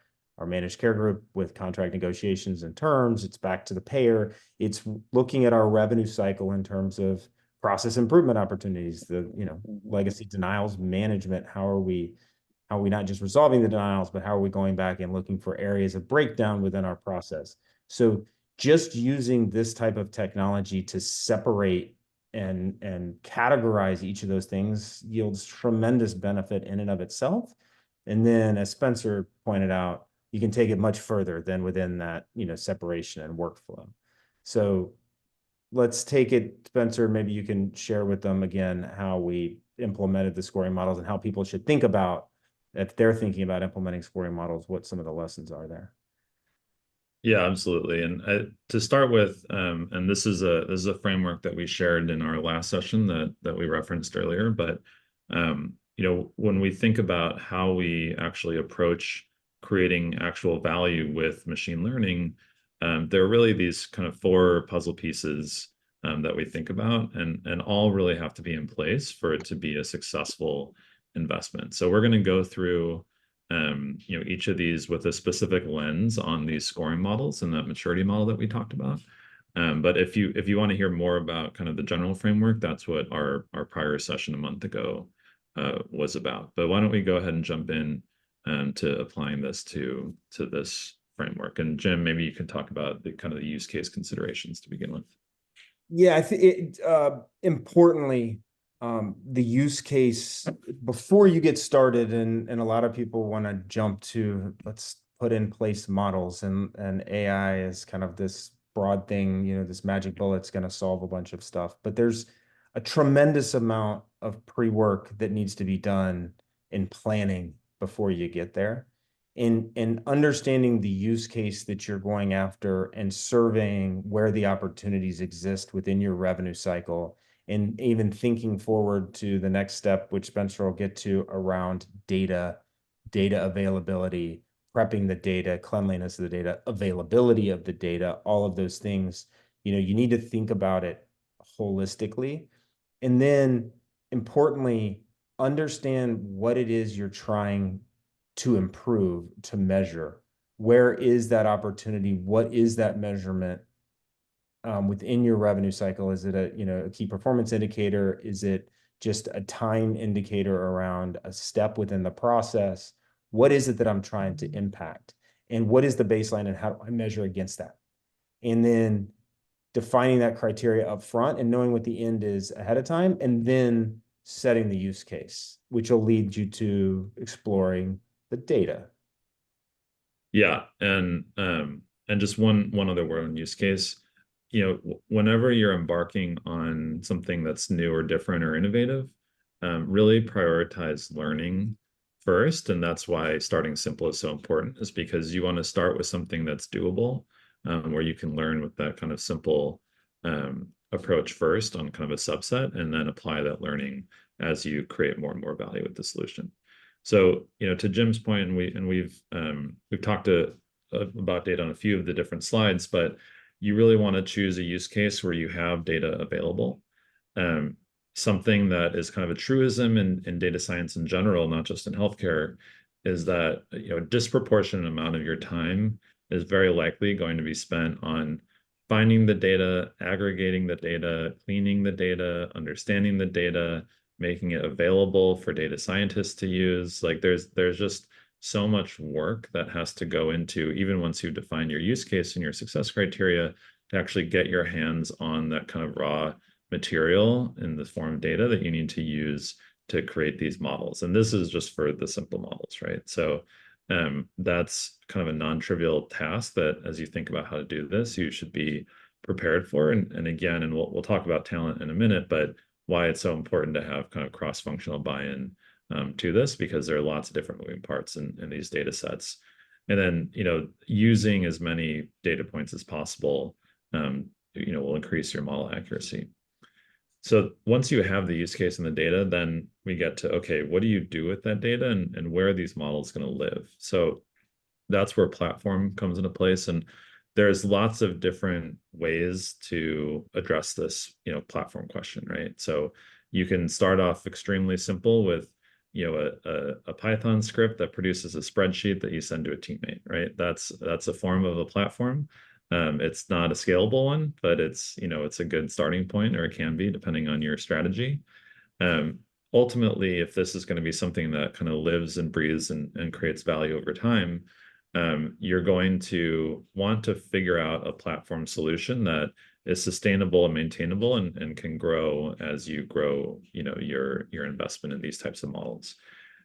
managed care group with contract negotiations and terms, it's back to the payer, it's looking at our revenue cycle in terms of process improvement opportunities, the, legacy denials management. How are we not just resolving the denials, but how are we going back and looking for areas of breakdown within our process? So just using this type of technology to separate and categorize each of those things yields tremendous benefit in and of itself. And then, as Spencer pointed out, you can take it much further than within that, separation and workflow. So let's take it, Spencer, maybe you can share with them again how we implemented the scoring models and how people should think about, if they're thinking about implementing scoring models, what some of the lessons are there. Yeah, absolutely. And to start with, and this is a framework that we shared in our last session that we referenced earlier. But when we think about how we actually approach creating actual value with machine learning, there are really these kind of four puzzle pieces that we think about, and all really have to be in place for it to be a successful investment. So we're going to go through each of these with a specific lens on these scoring models and that maturity model that we talked about. But if you want to hear more about kind of the general framework, that's what our prior session a month ago was about. But why don't we go ahead and jump in to applying this to this framework? And Jim, maybe you can talk about the kind of the use case considerations to begin with. Yeah, I think importantly, the use case before you get started, and a lot of people want to jump to, let's put in place models, and AI is kind of this broad thing, this magic bullet's going to solve a bunch of stuff. But there's a tremendous amount of pre-work that needs to be done in planning before you get there. In understanding the use case that you're going after and surveying where the opportunities exist within your revenue cycle, and even thinking forward to the next step, which Spencer will get to, around data availability, prepping the data, cleanliness of the data, availability of the data, all of those things. You need to think about it holistically. And then importantly, understand what it is you're trying to improve, to measure. Where is that opportunity? What is that measurement within your revenue cycle? Is it a key performance indicator? Is it just a time indicator around a step within the process? What is it that I'm trying to impact? And what is the baseline, and how do I measure against that? And then defining that criteria up front and knowing what the end is ahead of time, and then setting the use case, which will lead you to exploring the data. Yeah, and just one other word on use case. Whenever you're embarking on something that's new or different or innovative, really prioritize learning first. And that's why starting simple is so important, is because you want to start with something that's doable, where you can learn with that kind of simple approach first on kind of a subset, and then apply that learning as you create more and more value with the solution. So, to Jim's point, and we've talked about data on a few of the different slides, but you really want to choose a use case where you have data available. something that is kind of a truism in data science in general, not just in healthcare, is that a disproportionate amount of your time is very likely going to be spent on finding the data, aggregating the data, cleaning the data, understanding the data, making it available for data scientists to use. Like there's just so much work that has to go into, even once you define your use case and your success criteria, to actually get your hands on that kind of raw material in the form of data that you need to use to create these models. And this is just for the simple models, right? So that's kind of a non-trivial task that, as you think about how to do this, you should be prepared for. And again, and we'll talk about talent in a minute, but why it's so important to have kind of cross-functional buy-in to this, because there are lots of different moving parts in these data sets. And then, using as many data points as possible, will increase your model accuracy. So once you have the use case and the data, then we get to, okay, what do you do with that data, and where are these models going to live? So that's where platform comes into place. And there's lots of different ways to address this, platform question, right? So you can start off extremely simple with, a Python script that produces a spreadsheet that you send to a teammate, right? That's a form of a platform. It's not a scalable one, but it's a good starting point, or it can be, depending on your strategy. Um, Ultimately, if this is going to be something that kind of lives and breathes and creates value over time, you're going to want to figure out a platform solution that is sustainable and maintainable, and can grow as you grow, your investment in these types of models.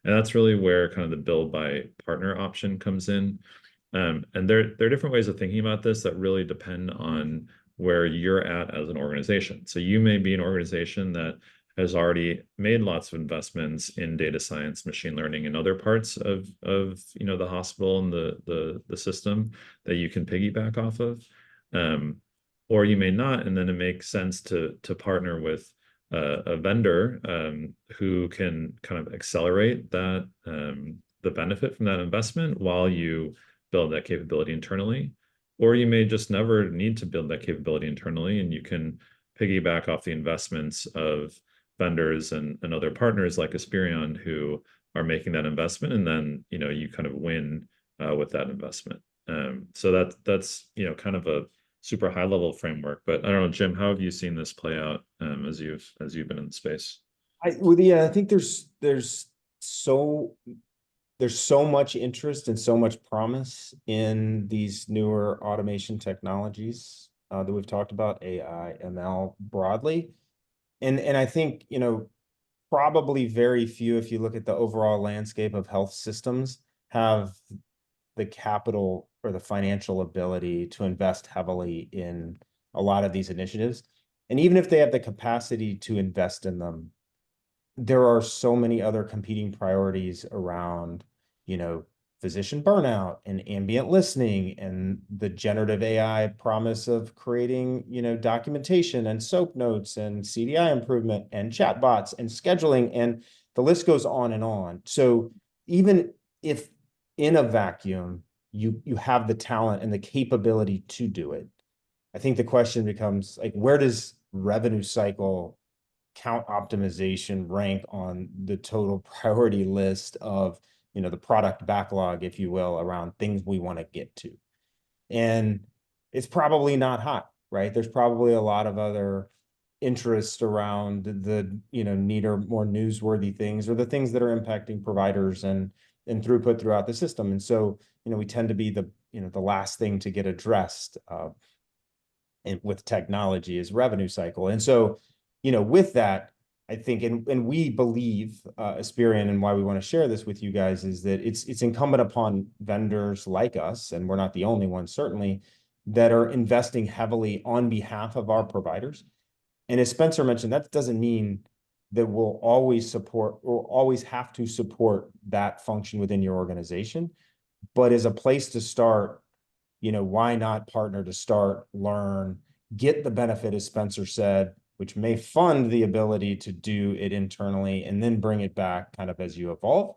And that's really where kind of the build by partner option comes in. And there are different ways of thinking about this that really depend on where you're at as an organization. So you may be an organization that has already made lots of investments in data science, machine learning, and other parts of the hospital and the system that you can piggyback off of. Or you may not, and then it makes sense to partner with a vendor who can kind of accelerate that the benefit from that investment while you build that capability internally. Or you may just never need to build that capability internally, and you can piggyback off the investments of vendors and other partners like Asperion, who are making that investment, and then you kind of win with that investment. So that's kind of a super high level framework. But I don't know, Jim, how have you seen this play out as you've been in the space? I think so there's so much interest and so much promise in these newer automation technologies that we've talked about, AI, ML broadly. And I think, probably very few, if you look at the overall landscape of health systems, have the capital or the financial ability to invest heavily in a lot of these initiatives. And even if they have the capacity to invest in them, there are so many other competing priorities around, you know, physician burnout and ambient listening and the generative AI promise of creating, documentation and SOAP notes and CDI improvement and chatbots and scheduling, and the list goes on and on. So even if in a vacuum, you have the talent and the capability to do it, I think the question becomes like, where does revenue cycle count optimization rank on the total priority list of, the product backlog, if you will, around things we want to get to? And it's probably not high, right? There's probably a lot of other interest around the, neater, more newsworthy things, or the things that are impacting providers and throughput throughout the system. And so, we tend to be the last thing to get addressed and with technology is revenue cycle. And so, with that, I think, and we believe, Asperian, and why we want to share this with you guys, is that it's incumbent upon vendors like us, and we're not the only ones, certainly, that are investing heavily on behalf of our providers. And as Spencer mentioned, that doesn't mean that we'll always support or always have to support that function within your organization, but as a place to start, why not partner to start, learn, get the benefit, as Spencer said, which may fund the ability to do it internally and then bring it back kind of as you evolve,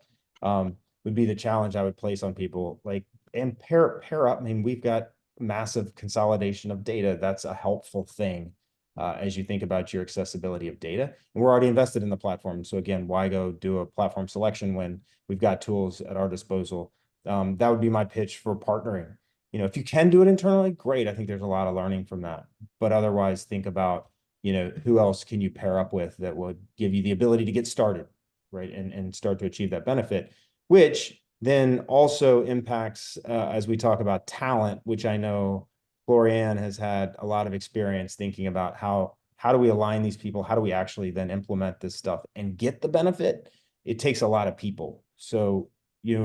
would be the challenge I would place on people. Like, and pair up. I mean, we've got massive consolidation of data. That's a helpful thing. as you think about your accessibility of data. And we're already invested in the platform. So again, why go do a platform selection when we've got tools at our disposal? That would be my pitch for partnering. If you can do it internally, great. I think there's a lot of learning from that. But otherwise, think about, who else can you pair up with that would give you the ability to get started, right? And start to achieve that benefit, which then also impacts, as we talk about talent, which I know Glorianne has had a lot of experience thinking about how do we align these people? How do we actually then implement this stuff and get the benefit? It takes a lot of people. So,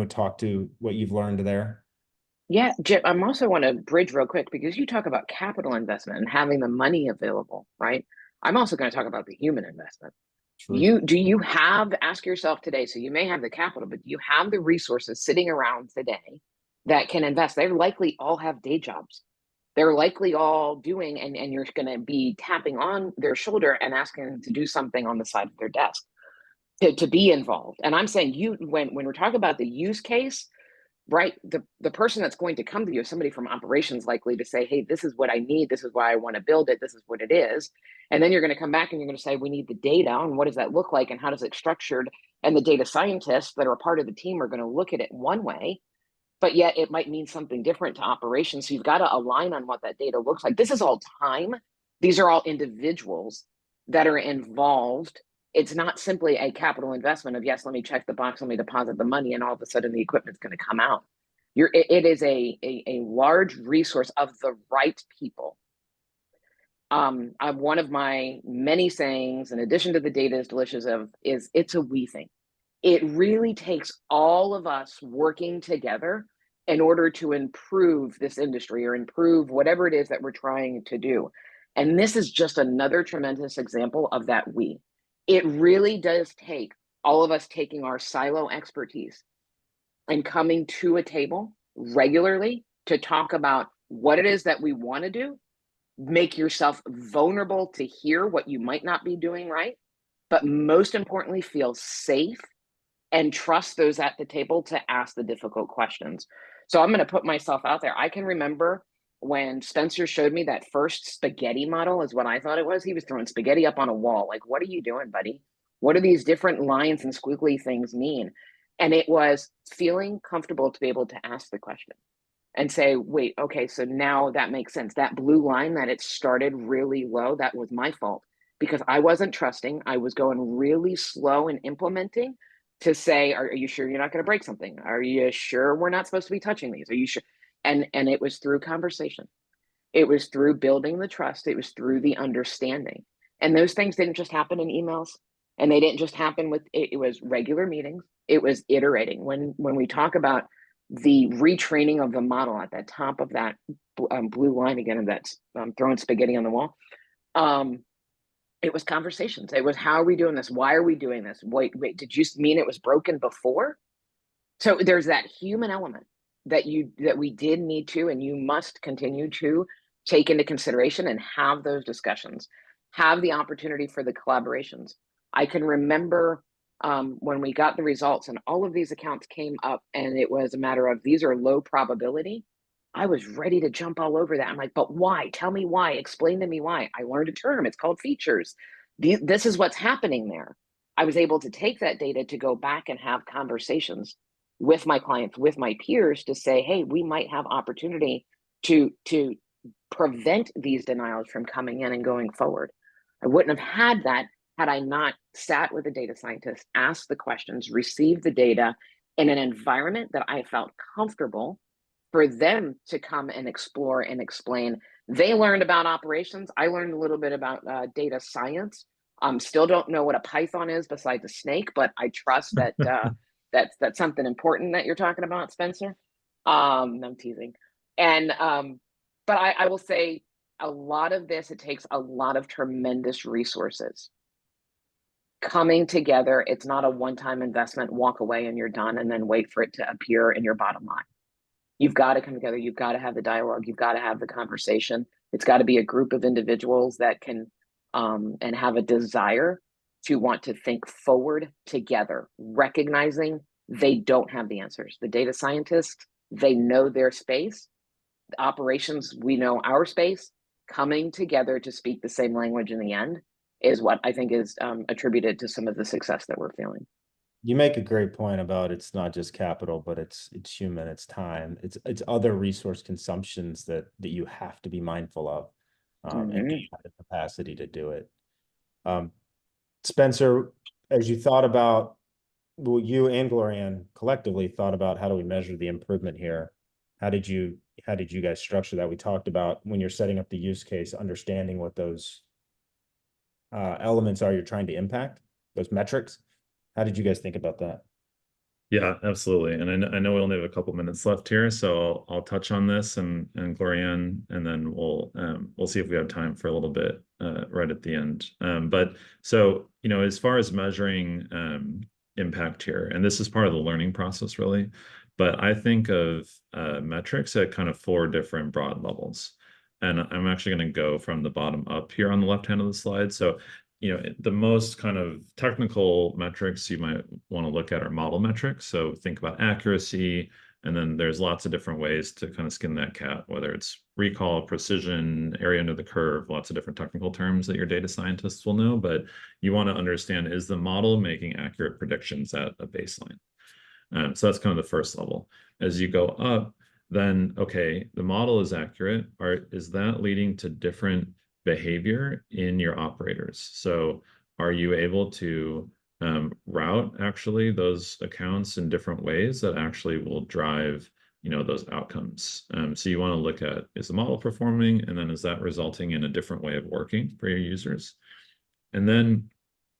talk to what you've learned there. Yeah, Jim, I'm also want to bridge real quick because you talk about capital investment and having the money available, right? I'm also going to talk about the human investment. True. Do you have, ask yourself today, so you may have the capital, but do you have the resources sitting around today that can invest? They likely all have day jobs. They're likely all doing, and you're going to be tapping on their shoulder and asking them to do something on the side of their desk to be involved. And I'm saying when we're talking about the use case, right, the person that's going to come to you is somebody from operations, likely to say, hey, this is what I need, this is why I want to build it, this is what it is. And then you're going to come back and you're going to say, we need the data, and what does that look like, and how does it structured? And the data scientists that are a part of the team are going to look at it one way, but yet it might mean something different to operations. So you've got to align on what that data looks like. This is all time. These are all individuals that are involved. It's not simply a capital investment of, yes, let me check the box, let me deposit the money, and all of a sudden the equipment's going to come out. It is a large resource of the right people. One of my many sayings, in addition to the data is delicious, is it's a we thing. It really takes all of us working together in order to improve this industry or improve whatever it is that we're trying to do. And this is just another tremendous example of that we. It really does take all of us taking our silo expertise and coming to a table regularly to talk about what it is that we want to do, make yourself vulnerable to hear what you might not be doing right, but most importantly, feel safe and trust those at the table to ask the difficult questions. So I'm going to put myself out there. I can remember when Spencer showed me that first spaghetti model, is what I thought it was. He was throwing spaghetti up on a wall. Like, what are you doing, buddy? What do these different lines and squiggly things mean? And it was feeling comfortable to be able to ask the question and say, wait, okay, so now that makes sense. That blue line that it started really low, that was my fault because I wasn't trusting. I was going really slow in implementing to say, are you sure you're not going to break something? Are you sure we're not supposed to be touching these? Are you sure? And it was through conversation. It was through building the trust. It was through the understanding. And those things didn't just happen in emails, and they didn't just happen with it was regular meetings. It was iterating. When we talk about the retraining of the model at the top of that blue line again, and that's throwing spaghetti on the wall. It was conversations. It was, how are we doing this? Why are we doing this? Wait, did you mean it was broken before? So there's that human element that we did need to, and you must continue to take into consideration and have those discussions, have the opportunity for the collaborations. I can remember when we got the results and all of these accounts came up and it was a matter of, these are low probability. I was ready to jump all over that. I'm like, but why? Tell me why. Explain to me why. I learned a term. It's called features. This is what's happening there. I was able to take that data to go back and have conversations with my clients, with my peers, to say, hey, we might have opportunity to prevent these denials from coming in and going forward. I wouldn't have had that had I not sat with a data scientist, asked the questions, received the data in an environment that I felt comfortable for them to come and explore and explain. They learned about operations. I learned a little bit about data science. Still don't know what a Python is besides a snake, but I trust that that's something important that you're talking about, Spencer. I'm teasing. And but I will say a lot of this, it takes a lot of tremendous resources coming together. It's not a one-time investment, walk away and you're done, and then wait for it to appear in your bottom line. You've got to come together. You've got to have the dialogue. You've got to have the conversation. It's got to be a group of individuals that can and have a desire to want to think forward together, recognizing they don't have the answers. The data scientists, they know their space. The operations, we know our space. coming together to speak the same language in the end is what I think is attributed to some of the success that we're feeling. You make a great point about it's not just capital, but it's human, it's time, it's other resource consumptions that you have to be mindful of, and Mm-hmm. you have the capacity to do it. Um, Spencer, as you thought about, well, you and Glorianne collectively thought about how do we measure the improvement here? How did you how did you guys structure that? We talked about when you're setting up the use case, understanding what those elements are you're trying to impact, those metrics. How did you guys think about that? Yeah, absolutely. And I know we only have a couple minutes left here, so I'll touch on this and Glorianne, and then we'll see if we have time for a little bit right at the end. But so as far as measuring impact here, and this is part of the learning process really, but I think of metrics at kind of four different broad levels. And I'm actually going to go from the bottom up here on the left hand of the slide. So the most kind of technical metrics you might want to look at are model metrics. So think about accuracy, and then there's lots of different ways to kind of skin that cat, whether it's recall, precision, area under the curve, lots of different technical terms that your data scientists will know. But you want to understand, is the model making accurate predictions at a baseline? So that's kind of the first level. As you go up, then, okay, the model is accurate. Is that leading to different behavior in your operators? So are you able to route actually those accounts in different ways that actually will drive those outcomes? So you want to look at, is the model performing? And then is that resulting in a different way of working for your users? And then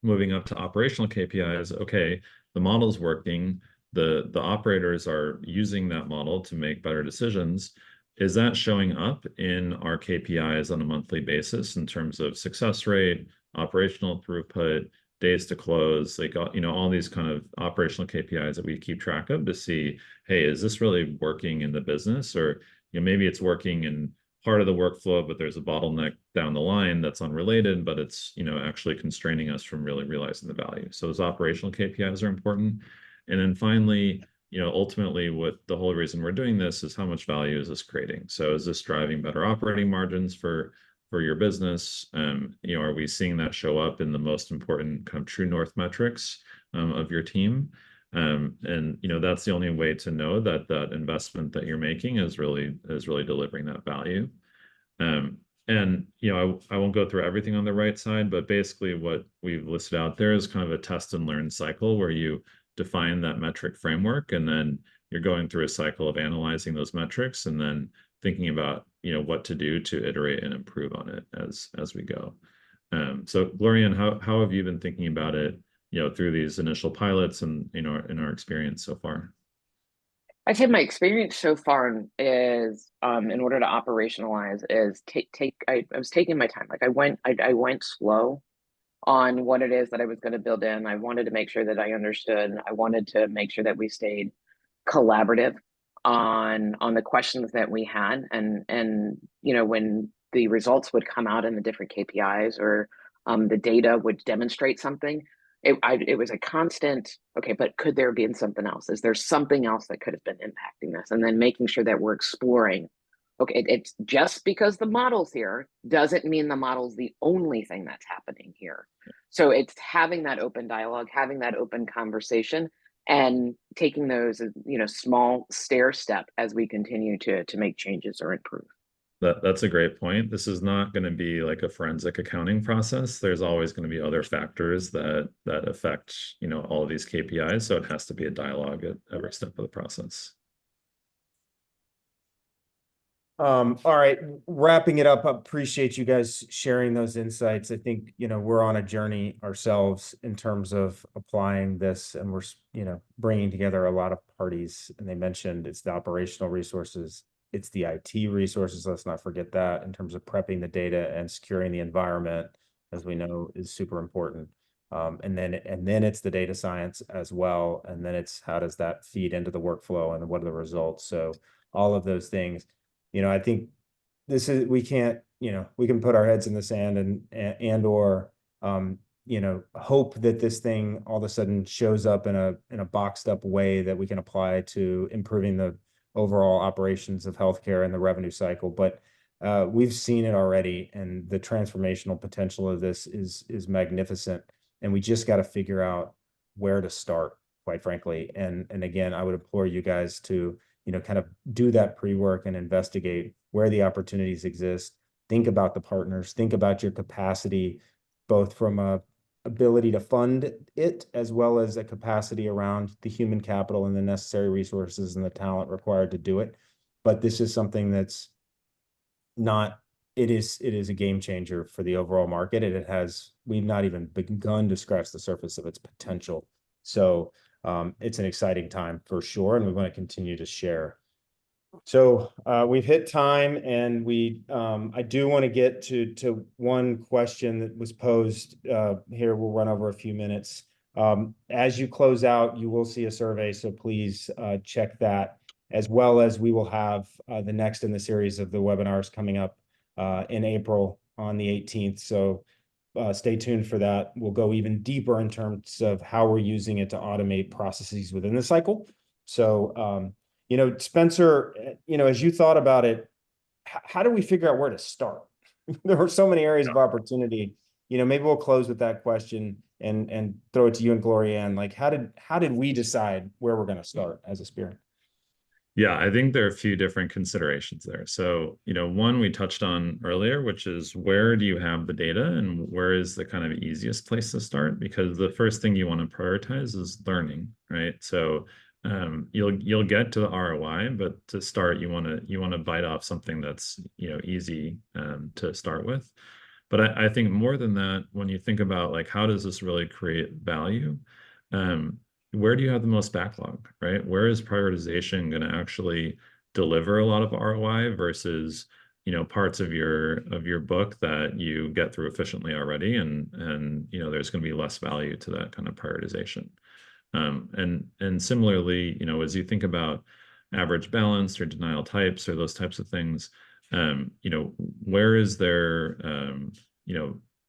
moving up to operational KPIs, okay, the model's working, the operators are using that model to make better decisions. Is that showing up in our KPIs on a monthly basis in terms of success rate, operational throughput, days to close, like all these kind of operational KPIs that we keep track of to see, hey, is this really working in the business? Or maybe it's working in part of the workflow, but there's a bottleneck down the line that's unrelated, but it's actually constraining us from really realizing the value. So those operational KPIs are important. And then finally, ultimately, what the whole reason we're doing this is how much value is this creating? So is this driving better operating margins for your business? Are we seeing that show up in the most important kind of true north metrics of your team? And that's the only way to know that that investment that you're making is really delivering that value. Um, and I won't go through everything on the right side, but basically what we've listed out there is kind of a test and learn cycle where you define that metric framework, and then you're going through a cycle of analyzing those metrics and then thinking about what to do to iterate and improve on it as we go. So Glorian, how have you been thinking about it, through these initial pilots and in our experience so far? I'd say my experience so far is, in order to operationalize, is I was taking my time. Like I went slow on what it is that I was going to build in. I wanted to make sure that I understood. I wanted to make sure that we stayed collaborative on the questions that we had, and when the results would come out in the different KPIs, or the data would demonstrate something, it was a constant, okay, but could there have been something else? Is there something else that could have been impacting this? And then making sure that we're exploring, okay, it's just because the model's here doesn't mean the model's the only thing that's happening here. So it's having that open dialogue, having that open conversation, and taking those small stair step as we continue to make changes or improve. That's a great point. This is not going to be like a forensic accounting process. There's always going to be other factors that affect, all of these KPIs. So it has to be a dialogue at every step of the process. All right, wrapping it up, I appreciate you guys sharing those insights. I think, we're on a journey ourselves in terms of applying this, and we're, bringing together a lot of parties. And they mentioned it's the operational resources, it's the IT resources. Let's not forget that, in terms of prepping the data and securing the environment, as we know, is super important. And then it's the data science as well. And then it's how does that feed into the workflow and what are the results? So all of those things. I think we can't, we can put our heads in the sand and or hope that this thing all of a sudden shows up in a boxed up way that we can apply to improving the overall operations of healthcare and the revenue cycle. But we've seen it already, and the transformational potential of this is magnificent. And we just got to figure out where to start, quite frankly. And again, I would implore you guys to, kind of do that pre-work and investigate where the opportunities exist. Think about the partners, think about your capacity, both from a ability to fund it, as well as a capacity around the human capital and the necessary resources and the talent required to do it. But this is something that's not, it is a game changer for the overall market. And we've not even begun to scratch the surface of its potential. So it's an exciting time for sure. And we want to continue to share. So we've hit time, and I do want to get to one question that was posed here. We'll run over a few minutes. As you close out, you will see a survey, so please check that, as well as we will have the next in the series of the webinars coming up in April on the 18th. So stay tuned for that. We'll go even deeper in terms of how we're using it to automate processes within the cycle. So Spencer, as you thought about it, how do we figure out where to start? There are so many areas of opportunity. Maybe we'll close with that question and throw it to you and Gloria Ann. Like, how did we decide where we're going to start as a Spear? Yeah, I think there are a few different considerations there. So, one we touched on earlier, which is where do you have the data and where is the kind of easiest place to start? Because the first thing you want to prioritize is learning, right? So, you'll get to the ROI, but to start, you want to bite off something that's easy to start with. But I think more than that, when you think about like how does this really create value, um, where do you have the most backlog, right? Where is prioritization going to actually deliver a lot of ROI versus, parts of your book that you get through efficiently already, and there's going to be less value to that kind of prioritization. And similarly, as you think about average balance or denial types or those types of things, where is there,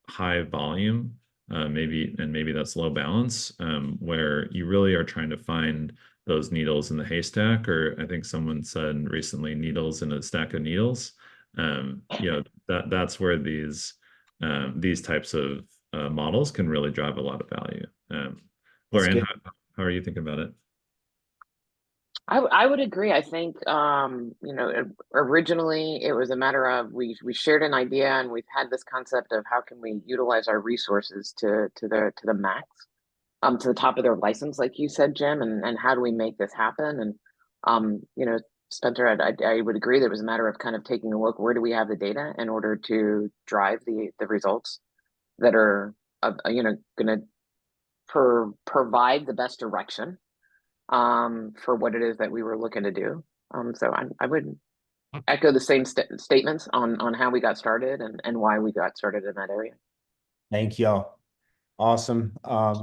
high volume, maybe that's low balance, where you really are trying to find those needles in the haystack, or I think someone said recently, needles in a stack of needles. That's where these types of models can really drive a lot of value. That's Lorian, good. how are you thinking about it? I would agree. I think originally it was a matter of we shared an idea, and we've had this concept of how can we utilize our resources to the max, to the top of their license, like you said, Jim, and how do we make this happen? And Spencer, I would agree that it was a matter of kind of taking a look, where do we have the data in order to drive the results that are going to provide the best direction for what it is that we were looking to do. So I would echo the same statements on how we got started and why we got started in that area. Thank y'all. Awesome.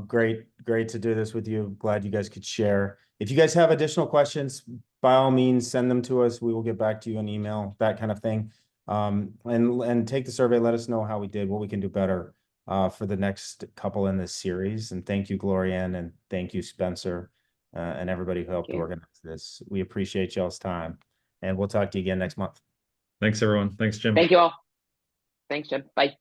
Great to do this with you. Glad you guys could share. If you guys have additional questions, by all means, send them to us. We will get back to you in email, that kind of thing. And take the survey. Let us know how we did, what we can do better for the next couple in this series. And thank you, Gloria Ann, and thank you, Spencer, and everybody who helped organize this. We appreciate y'all's time, and we'll talk to you again next month. Thanks, everyone. Thanks, Jim. Thank you all. Thanks, Jim. Bye.